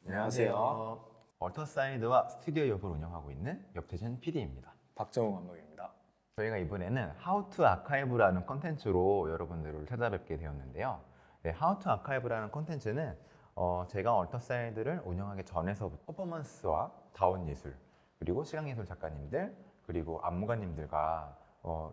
안녕하세요. 얼터사이드와 스튜디오 옆을 운영하고 있는 옆태준 PD입니다. 박정우 감독입니다. 저희가 이번에는 How to Archive라는 컨텐츠로 여러분들을 찾아뵙게 되었는데요. 네, How to Archive라는 컨텐츠는 제가 얼터사이드를 운영하기 전에서부터 퍼포먼스와 다원 예술, 그리고 시각예술 작가님들, 그리고 안무가님들과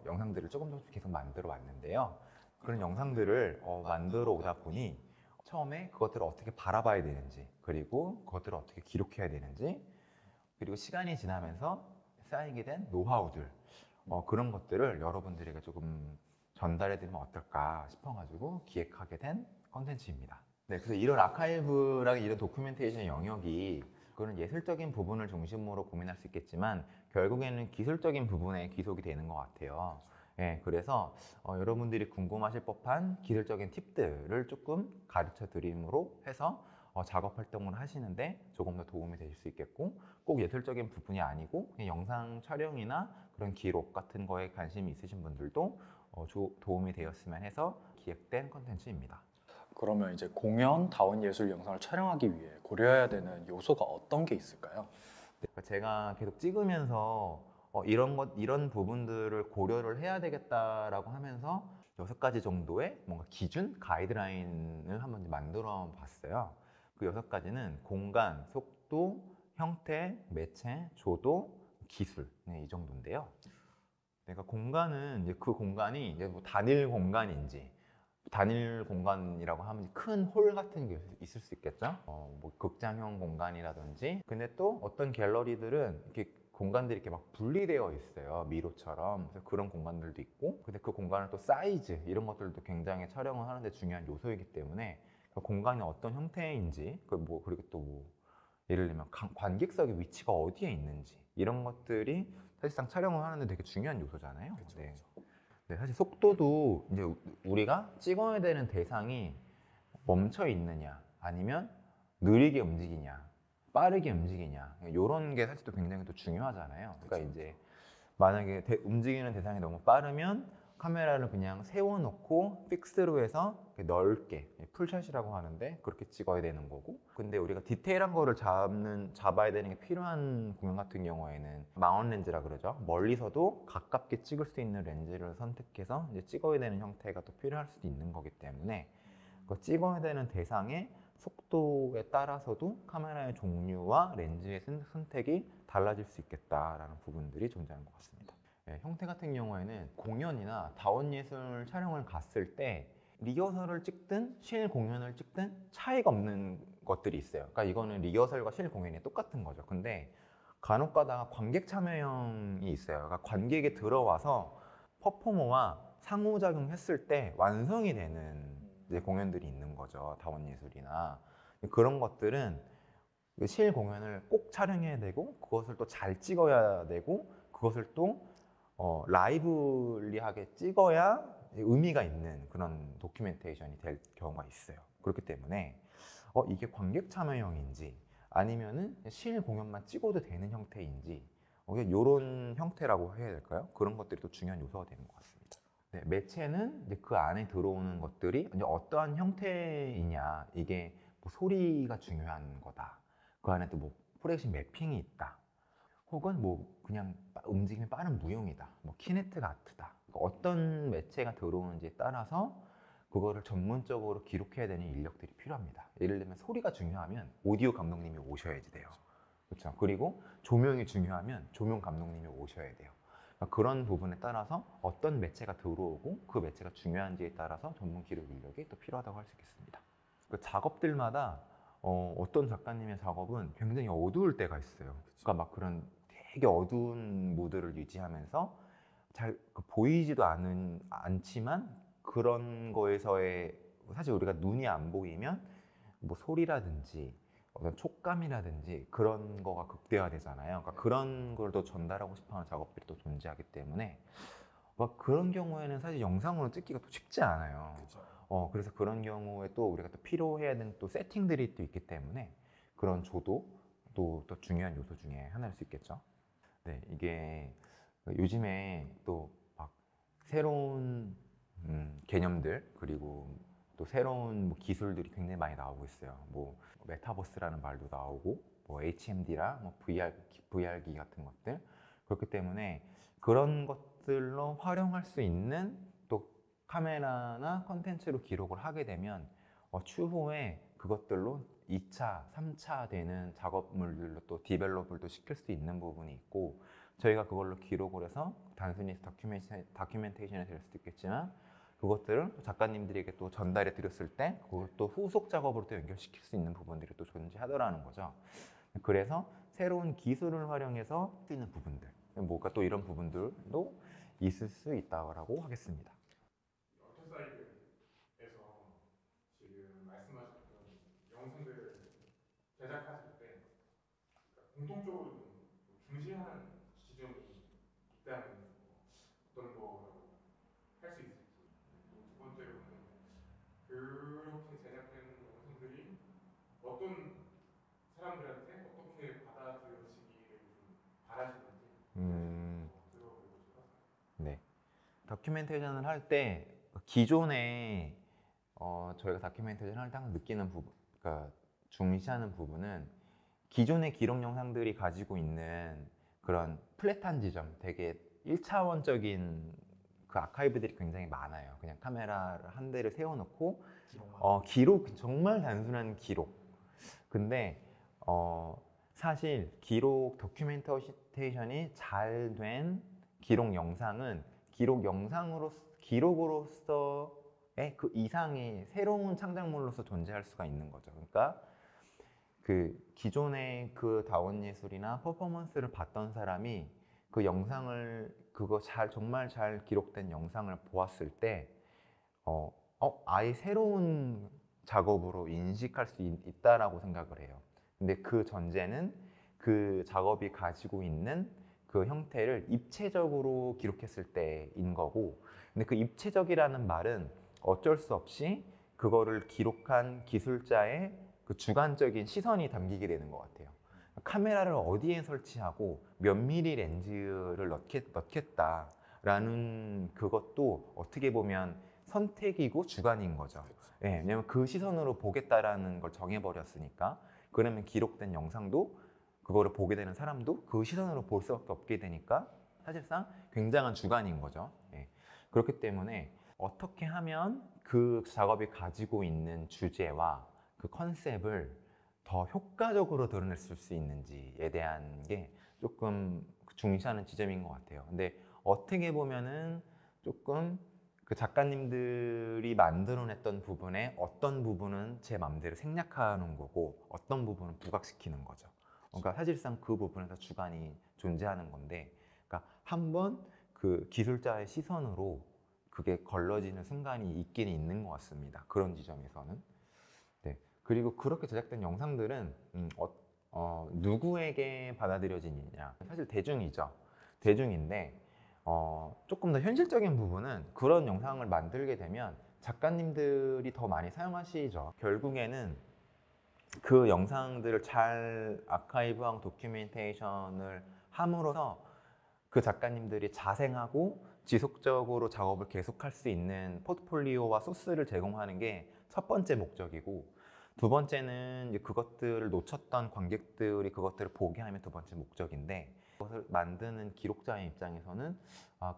영상들을 조금 계속 만들어 왔는데요. 그런 영상들을 만들어 오다 보니 처음에 그것들을 어떻게 바라봐야 되는지, 그리고 그것들을 어떻게 기록해야 되는지, 그리고 시간이 지나면서 쌓이게 된 노하우들, 그런 것들을 여러분들에게 조금 전달해드리면 어떨까 싶어가지고 기획하게 된 컨텐츠입니다. 네, 그래서 이런 아카이브랑 이런 도큐멘테이션 영역이 그런 예술적인 부분을 중심으로 고민할 수 있겠지만 결국에는 기술적인 부분에 귀속이 되는 것 같아요. 네, 그래서 여러분들이 궁금하실 법한 기술적인 팁들을 조금 가르쳐 드림으로 해서 작업 활동을 하시는데 조금 더 도움이 되실 수 있겠고, 꼭 예술적인 부분이 아니고 그냥 영상 촬영이나 그런 기록 같은 거에 관심이 있으신 분들도 도움이 되었으면 해서 기획된 컨텐츠입니다. 그러면 이제 공연, 다원 예술 영상을 촬영하기 위해 고려해야 되는 요소가 어떤 게 있을까요? 제가 계속 찍으면서 이런 부분들을 고려를 해야 되겠다라고 하면서 6가지 정도의 뭔가 기준, 가이드라인을 한번 만들어 봤어요. 그 6가지는 공간, 속도, 형태, 매체, 조도, 기술, 네, 이 정도인데요. 그러니까 공간은 이제 그 공간이 이제 뭐 단일 공간인지, 단일 공간이라고 하면 큰 홀 같은 게 있을 수 있겠죠. 뭐 극장형 공간이라든지. 근데 또 어떤 갤러리들은 이렇게 공간들이 이렇게 막 분리되어 있어요. 미로처럼. 그래서 그런 공간들도 있고. 근데 그 공간은 또 사이즈 이런 것들도 굉장히 촬영을 하는데 중요한 요소이기 때문에 그 공간이 어떤 형태인지, 그리고 또 뭐 예를 들면 관객석의 위치가 어디에 있는지 이런 것들이 사실상 촬영을 하는데 되게 중요한 요소잖아요. 그렇죠, 네. 그렇죠. 네, 사실 속도도 이제 우리가 찍어야 되는 대상이 멈춰 있느냐, 아니면 느리게 움직이냐, 빠르게 움직이냐, 이런 게 사실 또 굉장히 또 중요하잖아요. 그러니까 이제 만약에 움직이는 대상이 너무 빠르면 카메라를 그냥 세워놓고 픽스로 해서 넓게 풀샷이라고 하는데 그렇게 찍어야 되는 거고, 근데 우리가 디테일한 거를 잡아야 되는 게 필요한 공연 같은 경우에는 마운트 렌즈라 그러죠. 멀리서도 가깝게 찍을 수 있는 렌즈를 선택해서 이제 찍어야 되는 형태가 또 필요할 수도 있는 거기 때문에 그 찍어야 되는 대상의 속도에 따라서도 카메라의 종류와 렌즈의 선택이 달라질 수 있겠다라는 부분들이 존재하는 것 같습니다. 네, 형태 같은 경우에는 공연이나 다원예술 촬영을 갔을 때 리허설을 찍든 실 공연을 찍든 차이가 없는 것들이 있어요. 그러니까 이거는 리허설과 실 공연이 똑같은 거죠. 근데 간혹 가다가 관객 참여형이 있어요. 그러니까 관객이 들어와서 퍼포머와 상호작용했을 때 완성이 되는 이제 공연들이 있는 거죠. 다원예술이나. 그런 것들은 실 공연을 꼭 촬영해야 되고 그것을 또 잘 찍어야 되고 그것을 또 라이블리하게 찍어야 의미가 있는 그런 도큐멘테이션이 될 경우가 있어요. 그렇기 때문에 이게 관객 참여형인지 아니면은 실 공연만 찍어도 되는 형태인지 이런 형태라고 해야 될까요? 그런 것들이 또 중요한 요소가 되는 것 같습니다. 네, 매체는 이제 그 안에 들어오는 것들이 이제 어떠한 형태이냐, 이게 뭐 소리가 중요한 거다. 그 안에 또 뭐 프레시 매핑이 있다. 혹은 뭐 그냥 움직임이 빠른 무용이다. 뭐 키네틱 아트다. 그러니까 어떤 매체가 들어오는지에 따라서 그거를 전문적으로 기록해야 되는 인력들이 필요합니다. 예를 들면 소리가 중요하면 오디오 감독님이 오셔야지 돼요. 그렇죠. 그리고 조명이 중요하면 조명 감독님이 오셔야 돼요. 그러니까 그런 부분에 따라서 어떤 매체가 들어오고 그 매체가 중요한지에 따라서 전문 기록 인력이 또 필요하다고 할 수 있겠습니다. 그 작업들마다 어떤 작가님의 작업은 굉장히 어두울 때가 있어요. 그러니까 막 그런 되게 어두운 무드를 유지하면서 잘 보이지도 않지만 그런 거에서의 사실 우리가 눈이 안 보이면 뭐 소리라든지 어떤 촉감이라든지 그런 거가 극대화되잖아요. 그러니까 그런 걸 또 전달하고 싶어하는 작업들이 또 존재하기 때문에 막 그런 경우에는 사실 영상으로 찍기가 또 쉽지 않아요. 그렇죠. 그래서 그런 경우에 또 우리가 또 필요해야 되는 또 세팅들이 또 있기 때문에 그런 조도 또 중요한 요소 중에 하나일 수 있겠죠. 네, 이게 요즘에 또 막 새로운 개념들 그리고 또 새로운 뭐 기술들이 굉장히 많이 나오고 있어요. 뭐 메타버스라는 말도 나오고 뭐 HMD라 뭐 VR기 같은 것들. 그렇기 때문에 그런 것들로 활용할 수 있는 또 카메라나 컨텐츠로 기록을 하게 되면 추후에 그것들로 2차, 3차 되는 작업물들로 또 디벨롭을 또 시킬 수 있는 부분이 있고, 저희가 그걸로 기록을 해서 단순히 다큐멘테이션이 될 수도 있겠지만 그것들을 또 작가님들에게 또 전달해 드렸을 때 그것도 후속 작업으로 또 연결시킬 수 있는 부분들이 또 존재하더라는 거죠. 그래서 새로운 기술을 활용해서 쓰는 부분들, 뭔가 또 이런 부분들도 있을 수 있다고 하겠습니다. 어터사이드에서 지금 말씀하셨던 영상들 제작하실 때 공통적으로 좀 중시하는 지점이 있다면 어떤 거라고 할 수 있을지, 두 번째로는 그렇게 제작된 영상들이 어떤 사람들한테 어떻게 받아들여지기를 좀 바라시는지 들어보고 싶어서. 네. 다큐멘테이션을 할 때 기존에 저희가 다큐멘테이션 할 때 항상 느끼는 부분, 그러니까 중시하는 부분은 기존의 기록 영상들이 가지고 있는 그런 플랫한 지점, 되게 1차원적인 그 아카이브들이 굉장히 많아요. 그냥 카메라를 한 대를 세워놓고 기록, 정말 단순한 기록. 근데 사실 기록 다큐멘테이션이 잘 된 기록 영상은 기록으로서의 그 이상의 새로운 창작물로서 존재할 수가 있는 거죠. 그러니까 그 기존의 그 다원 예술이나 퍼포먼스를 봤던 사람이 그 영상을 정말 잘 기록된 영상을 보았을 때 아예 새로운 작업으로 인식할 수 있다라고 생각을 해요. 근데 그 전제는 그 작업이 가지고 있는 그 형태를 입체적으로 기록했을 때인 거고, 근데 그 입체적이라는 말은 어쩔 수 없이 그거를 기록한 기술자의 그 주관적인 시선이 담기게 되는 것 같아요. 카메라를 어디에 설치하고 몇 미리 렌즈를 넣겠다라는 그것도 어떻게 보면 선택이고 주관인 거죠. 네, 왜냐면 그 시선으로 보겠다라는 걸 정해버렸으니까. 그러면 기록된 영상도 그거를 보게 되는 사람도 그 시선으로 볼 수밖에 없게 되니까 사실상 굉장한 주관인 거죠. 네. 그렇기 때문에 어떻게 하면 그 작업이 가지고 있는 주제와 그 컨셉을 더 효과적으로 드러낼 수 있는지에 대한 게 조금 중시하는 지점인 것 같아요. 근데 어떻게 보면은 조금 그 작가님들이 만들어냈던 부분에 어떤 부분은 제 마음대로 생략하는 거고 어떤 부분은 부각시키는 거죠. 그러니까 사실상 그 부분에서 주관이 존재하는 건데, 그러니까 한번 그 기술자의 시선으로 그게 걸러지는 순간이 있긴 있는 것 같습니다. 그런 지점에서는. 네. 그리고 그렇게 제작된 영상들은 누구에게 받아들여지느냐, 사실 대중이죠. 대중인데 조금 더 현실적인 부분은 그런 영상을 만들게 되면 작가님들이 더 많이 사용하시죠. 결국에는 그 영상들을 잘 아카이브하고 도큐멘테이션을 함으로써 그 작가님들이 자생하고 지속적으로 작업을 계속할 수 있는 포트폴리오와 소스를 제공하는 게 첫 번째 목적이고, 두 번째는 이제 그것들을 놓쳤던 관객들이 그것들을 보게 하면 두 번째 목적인데, 그것을 만드는 기록자의 입장에서는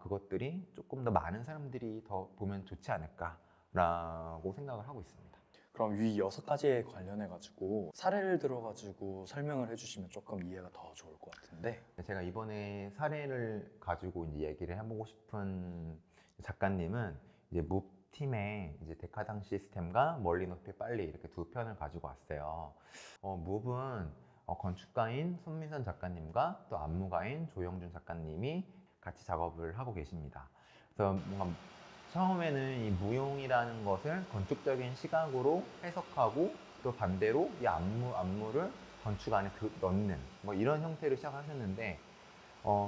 그것들이 조금 더 많은 사람들이 더 보면 좋지 않을까라고 생각을 하고 있습니다. 그럼 위 6가지에 관련해가지고 사례를 들어가지고 설명을 해주시면 조금 이해가 더 좋을 것 같은데. 제가 이번에 사례를 가지고 이제 얘기를 해보고 싶은 작가님은 이제 무 팀의 이제 데카당 시스템과 멀리 높이 빨리 이렇게 두 편을 가지고 왔어요. 묵은 건축가인 손민선 작가님과 또 안무가인 조영준 작가님이 같이 작업을 하고 계십니다. 그래서 뭔가 처음에는 이 무용이라는 것을 건축적인 시각으로 해석하고 또 반대로 이 안무를 건축 안에 넣는 뭐 이런 형태로 시작하셨는데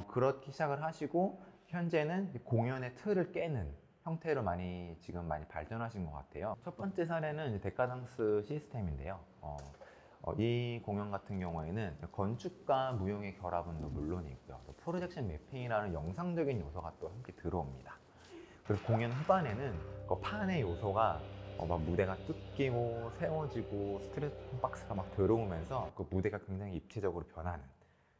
그렇게 시작을 하시고 현재는 공연의 틀을 깨는 형태로 지금 많이 발전하신 것 같아요. 첫 번째 사례는 데카당스 시스템인데요. 이 공연 같은 경우에는 건축과 무용의 결합은 물론이고요. 또 프로젝션 매핑이라는 영상적인 요소가 또 함께 들어옵니다. 그리고 공연 후반에는 그 판의 요소가 막 무대가 뜯기고 세워지고 스트레칭 박스가 막 들어오면서 그 무대가 굉장히 입체적으로 변하는,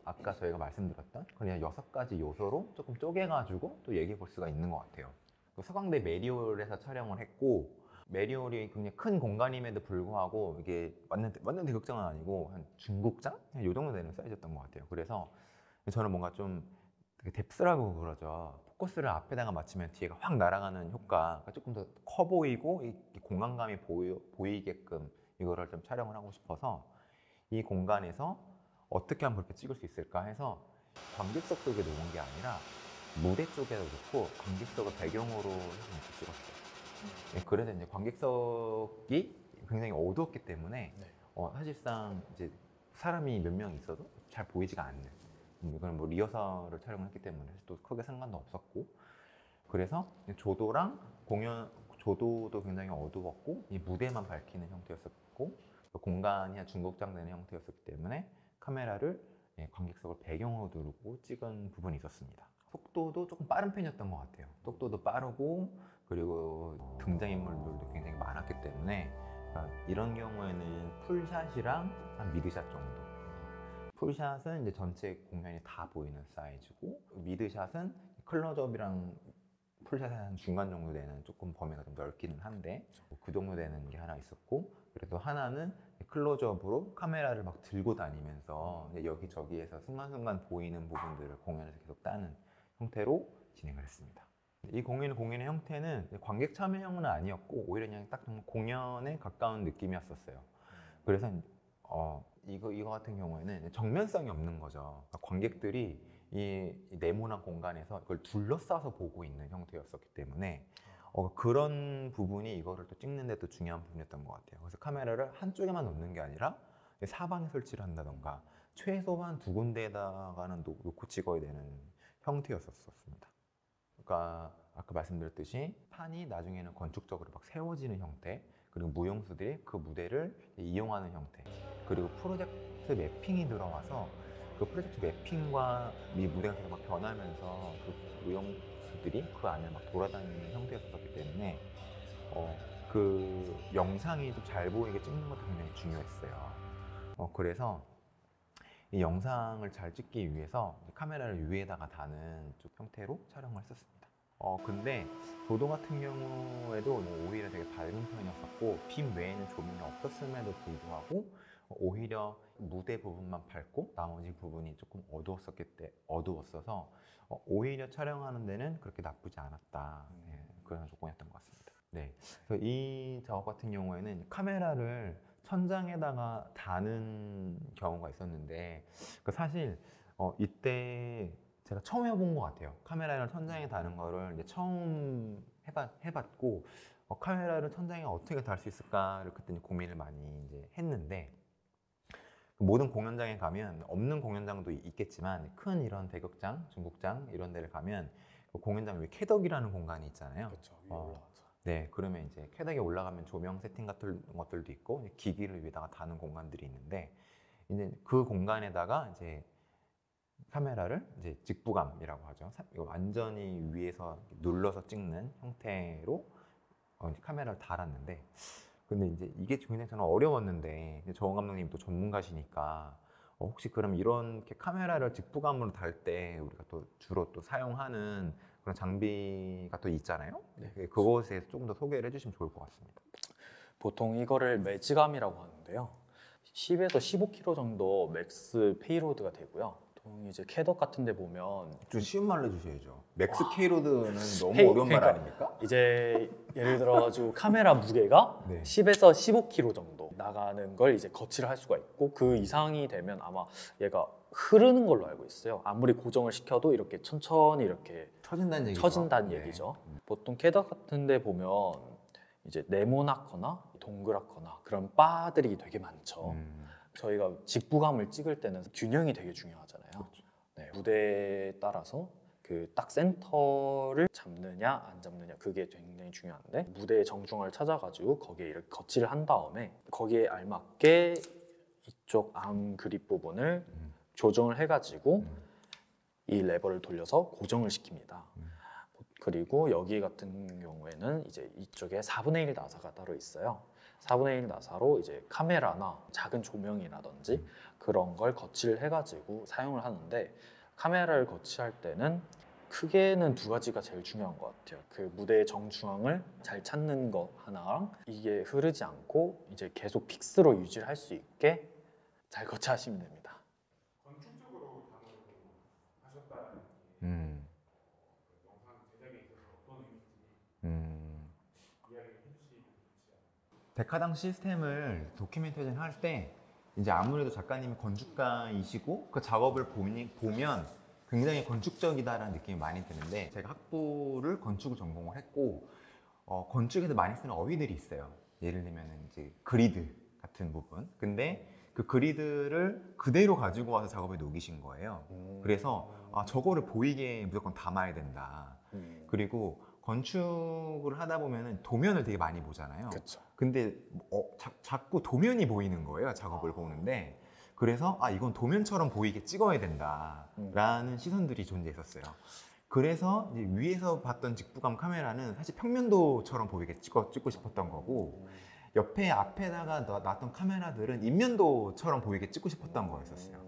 아까 저희가 말씀드렸던 그냥 6가지 요소로 조금 쪼개가지고 또 얘기해 볼 수가 있는 것 같아요. 그 서강대 메리올에서 촬영을 했고, 메리올이 굉장히 큰 공간임에도 불구하고 이게 완전 대극장은 아니고 한 중국장? 이 정도 되는 사이즈였던 것 같아요. 그래서 저는 뭔가 좀 되게 뎁스라고 그러죠. 포커스를 앞에다가 맞추면 뒤에가 확 날아가는 효과가 조금 더 커 보이고 이 공간감이 보이게끔 이거를 좀 촬영을 하고 싶어서 이 공간에서 어떻게 하면 그렇게 찍을 수 있을까 해서 관객석 쪽에 놓은 게 아니라 무대 쪽에 놓고 관객석을 배경으로 해서 이렇게 찍었어요. 그래서 이제 관객석이 굉장히 어두웠기 때문에 사실상 이제 사람이 몇 명 있어도 잘 보이지가 않는, 이건 뭐 리허설을 촬영을 했기 때문에 또 크게 상관도 없었고, 그래서 조도도 굉장히 어두웠고 이 무대만 밝히는 형태였었고, 공간이 한 중국장 되는 형태였기 때문에 카메라를 관객석을 배경으로 두고 찍은 부분이 있었습니다. 속도도 조금 빠른 편이었던 것 같아요. 속도도 빠르고, 그리고 등장인물들도 굉장히 많았기 때문에 이런 경우에는 풀샷이랑 한 미드샷 정도. 풀샷은 이제 전체 공연이 다 보이는 사이즈고, 미드샷은 클로즈업이랑 풀샷의 한 중간 정도 되는, 조금 범위가 좀 넓기는 한데 그 정도 되는 게 하나 있었고, 그래도 하나는 클로즈업으로 카메라를 막 들고 다니면서 여기저기에서 순간순간 보이는 부분들을 공연에서 계속 따는 형태로 진행을 했습니다. 이 공연의 형태는 관객 참여형은 아니었고 오히려 그냥 딱 공연에 가까운 느낌이었었어요. 그래서 이거 같은 경우에는 정면성이 없는 거죠. 그러니까 관객들이 이 네모난 공간에서 이걸 둘러싸서 보고 있는 형태였었기 때문에 그런 부분이 이거를 또 찍는 데 또 중요한 부분이었던 것 같아요. 그래서 카메라를 한쪽에만 놓는 게 아니라 사방에 설치를 한다던가 최소한 2군데에다가는 놓고 찍어야 되는 형태였었습니다. 그러니까 아까 말씀드렸듯이 판이 나중에는 건축적으로 막 세워지는 형태, 그리고 무용수들이 그 무대를 이용하는 형태, 그리고 프로젝트 매핑이 들어와서 그 프로젝트 매핑과 이 무대가 계속 막 변하면서 그 무용수들이 그 안을 막 돌아다니는 형태였었기 때문에 그 영상이 좀 잘 보이게 찍는 것도 굉장히 중요했어요. 그래서 이 영상을 잘 찍기 위해서 카메라를 위에다가 다는 쪽 형태로 촬영을 했었습니다. 근데 조도 같은 경우에도 오히려 되게 밝은 편이었었고, 빔 외에는 조명이 없었음에도 불구하고 오히려 무대 부분만 밝고 나머지 부분이 조금 어두웠어서 오히려 촬영하는 데는 그렇게 나쁘지 않았다. 그런 조건이었던 것 같습니다. 네, 그래서 이 작업 같은 경우에는 카메라를 천장에다가 다는 경우가 있었는데, 사실 이때 제가 처음 해본 것 같아요. 카메라를 천장에 다는 거를 이제 처음 해봤고, 카메라를 천장에 어떻게 달 수 있을까를 그때 고민을 많이 이제 했는데, 모든 공연장에 가면, 없는 공연장도 있겠지만 큰 이런 대극장, 중국장 이런 데를 가면 그 공연장 위에 쾌덕이라는 공간이 있잖아요. 그렇죠. 위에 올라가서. 네, 그러면 이제 쾌덕에 올라가면 조명 세팅 같은 것들도 있고 기기를 위에다가 다는 공간들이 있는데, 이제 그 공간에다가 이제 카메라를 이제 직부감이라고 하죠. 이거 완전히 위에서 눌러서 찍는 형태로 카메라를 달았는데, 근데 이제 이게 굉장히 저는 어려웠는데, 정원 감독님 또 전문가시니까 혹시 그럼 이렇게 카메라를 직부감으로 달 때 우리가 또 주로 또 사용하는 그런 장비가 또 있잖아요. 네. 그것에 대해서 조금 더 소개를 해주시면 좋을 것 같습니다. 보통 이거를 매지감이라고 하는데요. 10에서 15kg 정도 맥스 페이로드가 되고요. 보통 이제 캐덕 같은 데 보면 좀 쉬운 말로 해주셔야죠. 맥스 K로드는 너무 페이- 어려운 말 그러니까 아닙니까? 이제 예를 들어가지고 카메라 무게가 네. 10에서 15kg 정도 나가는 걸 이제 거치를 할 수가 있고, 그 이상이 되면 아마 얘가 흐르는 걸로 알고 있어요. 아무리 고정을 시켜도 이렇게 천천히 이렇게 처진다는 얘기죠. 처진다는 네. 얘기죠. 보통 캐덕 같은 데 보면 이제 네모나거나 동그랗거나 그런 바들이 되게 많죠. 저희가 직부감을 찍을 때는 균형이 되게 중요하잖아요. 그렇죠. 네, 무대에 따라서 그 딱 센터를 잡느냐 안 잡느냐, 그게 굉장히 중요한데, 무대의 정중앙을 찾아가지고 거기에 이렇게 거치를 한 다음에 거기에 알맞게 이쪽 암 그립 부분을 조정을 해가지고 이 레버를 돌려서 고정을 시킵니다. 그리고 여기 같은 경우에는 이제 이쪽에 4분의 1 나사가 따로 있어요. 4분의 1 나사로 이제 카메라나 작은 조명이라든지 그런 걸 거치를 해가지고 사용을 하는데, 카메라를 거치할 때는 크게는 두 가지가 제일 중요한 것 같아요. 그 무대의 정중앙을 잘 찾는 것 하나랑 이게 흐르지 않고 이제 계속 픽스로 유지를 할 수 있게 잘 거치하시면 됩니다. 건축적으로 단어를 하셨다는 게 영상 제작에 있어서 어떤 의미인지 이야기를 해주시면 좋지 않을까요? 백화당 시스템을 도큐멘테이션 할 때 이제 아무래도 작가님이 건축가이시고 그 작업을 보면 굉장히 건축적이다라는 느낌이 많이 드는데, 제가 학부를 건축을 전공을 했고 건축에서 많이 쓰는 어휘들이 있어요. 예를 들면 이제 그리드 같은 부분. 근데 그 그리드를 그대로 가지고 와서 작업에 녹이신 거예요. 그래서 저거를 보이게 무조건 담아야 된다. 그리고 건축을 하다 보면은 도면을 되게 많이 보잖아요. 그렇죠. 근데 자꾸 도면이 보이는 거예요, 작업을 보는데. 그래서 이건 도면처럼 보이게 찍어야 된다라는 시선들이 존재했었어요. 그래서 이제 위에서 봤던 직부감 카메라는 사실 평면도처럼 보이게 찍고 싶었던 거고, 옆에 앞에다가 놨던 카메라들은 인면도처럼 보이게 찍고 싶었던 거였었어요.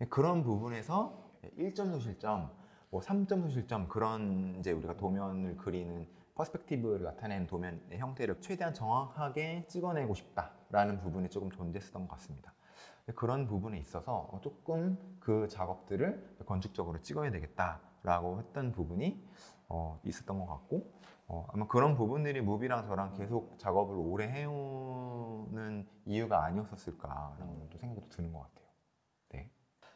그런 부분에서 1점 소실점, 뭐 3점 소실점, 그런 이제 우리가 도면을 그리는 퍼스펙티브를 나타내는 도면의 형태를 최대한 정확하게 찍어내고 싶다라는 부분이 조금 존재했던 것 같습니다. 그런 부분에 있어서 조금 그 작업들을 건축적으로 찍어야 되겠다라고 했던 부분이 있었던 것 같고, 아마 그런 부분들이 무비랑 저랑 계속 작업을 오래 해오는 이유가 아니었을까라는 또 생각도 드는 것 같아요. 네.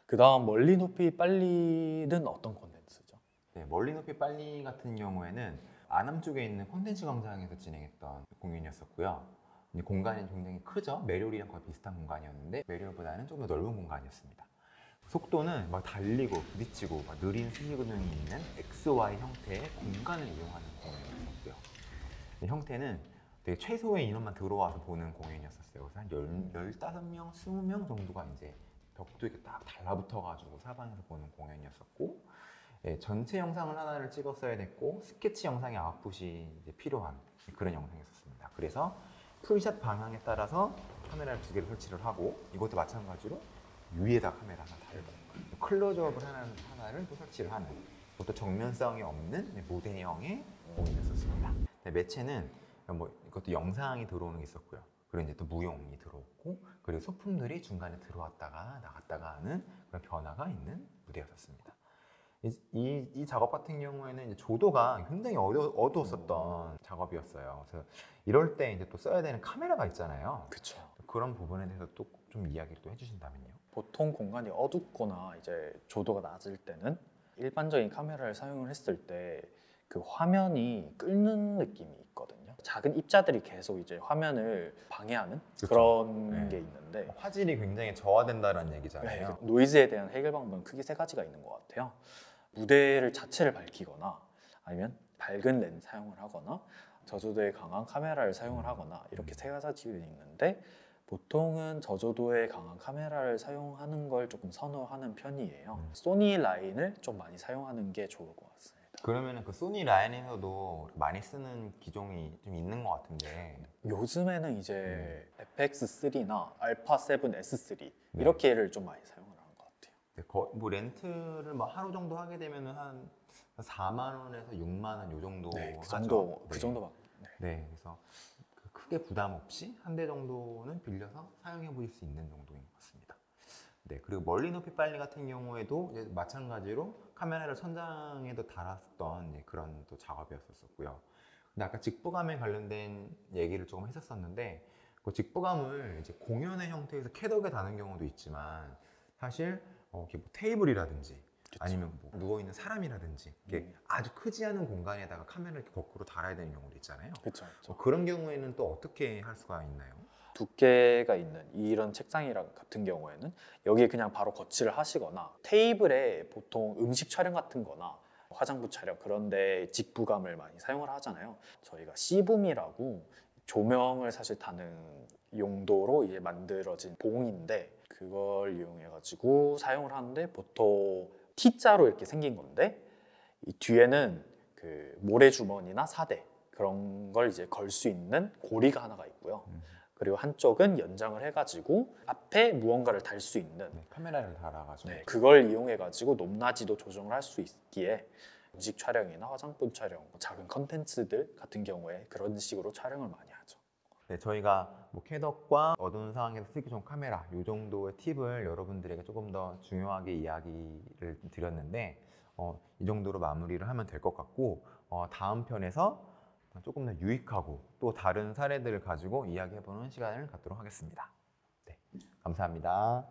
그 다음 멀리 높이 빨리는 어떤 콘텐츠죠? 네, 멀리 높이 빨리 같은 경우에는 안암 쪽에 있는 콘텐츠 광장에서 진행했던 공연이었었고요. 공간이 굉장히 크죠. 메리올이랑 거의 비슷한 공간이었는데 메리올보다는 좀 더 넓은 공간이었습니다. 속도는 막 달리고 부딪히고 막 느린 수직운동이 있는 XY 형태의 공간을 이용하는 공연이었고요. 형태는 되게 최소의 인원만 들어와서 보는 공연이었어요. 그래서 한 15명, 20명 정도가 이제 벽도 이렇게 딱 달라붙어가지고 사방에서 보는 공연이었었고, 전체 영상을 하나를 찍었어야 됐고 스케치 영상의 아웃풋이 이제 필요한 그런 영상이었습니다. 그래서 풀샷 방향에 따라서 카메라를 2개를 설치를 하고, 이것도 마찬가지로 위에다 카메라 하나 달고 클로즈업을 하나를 또 설치를 하는, 이것도 정면성이 없는 모델형의 공연이었습니다. 매체는 뭐 이것도 영상이 들어오는 게 있었고요. 그리고 이제 또 무용이 들어오고, 그리고 소품들이 중간에 들어왔다가 나갔다가 하는 그런 변화가 있는 무대였습니다. 이 작업 같은 경우에는 이제 조도가 굉장히 어두웠었던 작업이었어요. 그래서 이럴 때 이제 또 써야 되는 카메라가 있잖아요. 그렇죠. 그런 부분에 대해서 또 좀 이야기를 또 해주신다면요. 보통 공간이 어둡거나 이제 조도가 낮을 때는 일반적인 카메라를 사용을 했을 때 그 화면이 끓는 느낌이 있거든요. 작은 입자들이 계속 이제 화면을 방해하는 그쵸. 그런 네. 게 있는데, 화질이 굉장히 저하된다는 얘기잖아요. 네, 노이즈에 대한 해결 방법은 크게 3가지가 있는 것 같아요. 무대를 자체를 밝히거나, 아니면 밝은 렌즈 사용을 하거나, 저조도에 강한 카메라를 사용을 하거나, 이렇게 3가지가 있는데 보통은 저조도에 강한 카메라를 사용하는 걸 조금 선호하는 편이에요. 소니 라인을 좀 많이 사용하는 게 좋을 것 같습니다. 그러면 그 소니 라인에서도 많이 쓰는 기종이 좀 있는 것 같은데, 요즘에는 이제 FX3나 알파 7 S3 이렇게를 좀 많이 사용을 하는 것 같아요. 뭐 렌트를 뭐 하루 정도 하게 되면 한 4만 원에서 6만 원 요 정도 네, 그 하죠. 정도 그 정도밖에. 네, 그래서 크게 부담 없이 한 대 정도는 빌려서 사용해 보실 수 있는 정도인 것 같습니다. 네, 그리고 멀리 높이 빨리 같은 경우에도 이제 마찬가지로 카메라를 천장에도 달았던 그런 또 작업이었었고요. 근데 아까 직부감에 관련된 얘기를 조금 했었었는데, 그 직부감을 이제 공연의 형태에서 캣웍에 다는 경우도 있지만, 사실 이렇게 뭐 테이블이라든지 아니면 뭐 누워있는 사람이라든지 이게 아주 크지 않은 공간에다가 카메라를 이렇게 거꾸로 달아야 되는 경우도 있잖아요. 그렇죠. 그런 경우에는 또 어떻게 할 수가 있나요? 두께가 있는 이런 책상이랑 같은 경우에는 여기에 그냥 바로 거치를 하시거나, 테이블에 보통 음식 촬영 같은 거나 화장품 촬영 그런데 직부감을 많이 사용을 하잖아요. 저희가 C붐이라고 조명을 사실 다는 용도로 이제 만들어진 봉인데, 그걸 이용해 가지고 사용을 하는데 보통 T자로 이렇게 생긴 건데, 이 뒤에는 그 그 모래주머니나 사대 그런 걸 이제 걸 수 있는 고리가 하나가 있고요. 그리고 한쪽은 연장을 해가지고 앞에 무언가를 달 수 있는 네, 카메라를 달아가지고 네, 그걸 이용해가지고 높낮이도 조정을 할 수 있기에 음식 촬영이나 화장품 촬영, 작은 컨텐츠들 같은 경우에 그런 식으로 촬영을 많이 하죠. 네, 저희가 뭐 캣웍과 어두운 상황에서 쓰기 좋은 카메라 이 정도의 팁을 여러분들에게 조금 더 중요하게 이야기를 드렸는데 이 정도로 마무리를 하면 될 것 같고 다음 편에서 조금 더 유익하고 또 다른 사례들을 가지고 이야기해보는 시간을 갖도록 하겠습니다. 네, 감사합니다.